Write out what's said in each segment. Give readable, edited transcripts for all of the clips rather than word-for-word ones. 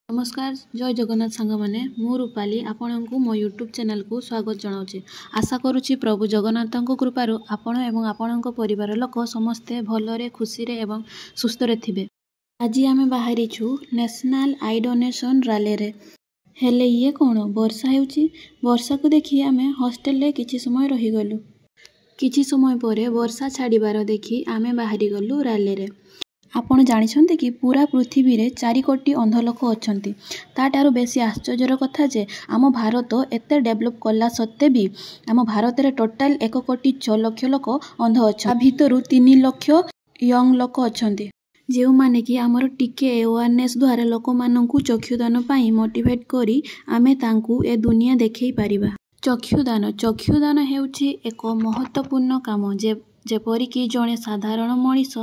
नमस्कार जय जगन्नाथ सांग मैंने मु रूपाली आपण को मो यूट्यूब चैनल को स्वागत जनाऊँगी। आशा करुच्ची प्रभु जगन्नाथ कृपार आपण एवं आपण परिवार लोक समस्ते भलरे खुशी रे एवं सुस्थ रे थिबे। आज आम बाहरी छु नेशनल आई डोनेशन रैली रे। हेले ये कौन वर्षा हेउची वर्षा को देखी आम हॉस्टेल रे किछि समय रही गलु। किछि समय परे वर्षा छाड़ीबार देखी आम बाहरी गलु रैली रे। आपण जानिछन्ते कि पूरा पृथ्वी रे 4 कोटी अंध लोक अछंती। ताठारु बेसी आश्चर्यर कथा जे आम भारत एते डेवलप कला सत्ते भी आम भारत रे टोटाल 1 कोटी 6 लाख लोक अंध अछंती। भितरु 3 लाख यंग लोक अछंती जेउ माने कि हमर टिके अवेयरनेस द्वारा लोक माननकु चक्षुदान पई मोटिवेट करी आमे तांकु ए दुनिया देखै परिबा। चक्षुदान हेउची एक महत्वपूर्ण काम जेपरिकी जड़े साधारण मनीष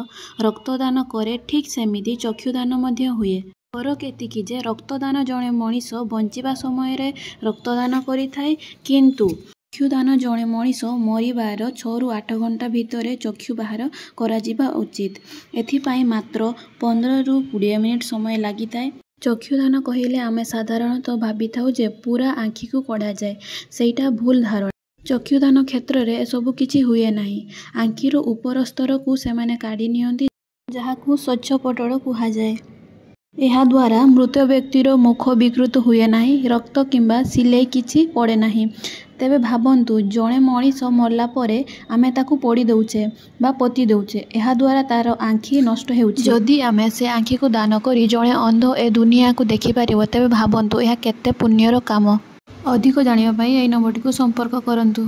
रक्तदान करे ठीक सेमिति चक्षुदान मध्य हुए। फरक एतिकी जे रक्तदान जड़े मनीष बंचिबा समय रे रक्तदान करि थाए किंतु चक्षुदान जड़े मनीष मरिबार 6 ରୁ 8 घंटा भितर चक्षु बाहर करा जिबा उचित। एथिपाई मात्र 15 ରୁ 20 मिनिट समय लागि थाए। चक्षुदान कहिले आमे साधारणतः भाबी थाउ जे पूरा आँखी को कढ़ा जाए, सेटा भूल धारणा। चक्षुदान क्षेत्र रे सबु किछि हुए नाही। आँखीर उपर स्तर को सेमाने काढ़ी नियंती जहाकू स्वच्छ पटल कुहा जाए। एहा द्वारा मृत व्यक्तिर मुख विकृत हुए नाही, रक्त किंबा सिलाई किछि पड़े नाही। तेबे भाबंतु जणे मनीष मरला परे आमे ताकू पोड़ी दउचे बा पति दउचे, एहा द्वारा तार आँखी नष्ट हेउचे। जदि आमे से आँखी को दान करी जणे अंध ए दुनिया को देखि पारिबो तेबे भाबंतु एहा केते पुण्यर काम। अधिक जानिबा पई एई नंबरटी को संपर्क करंतु।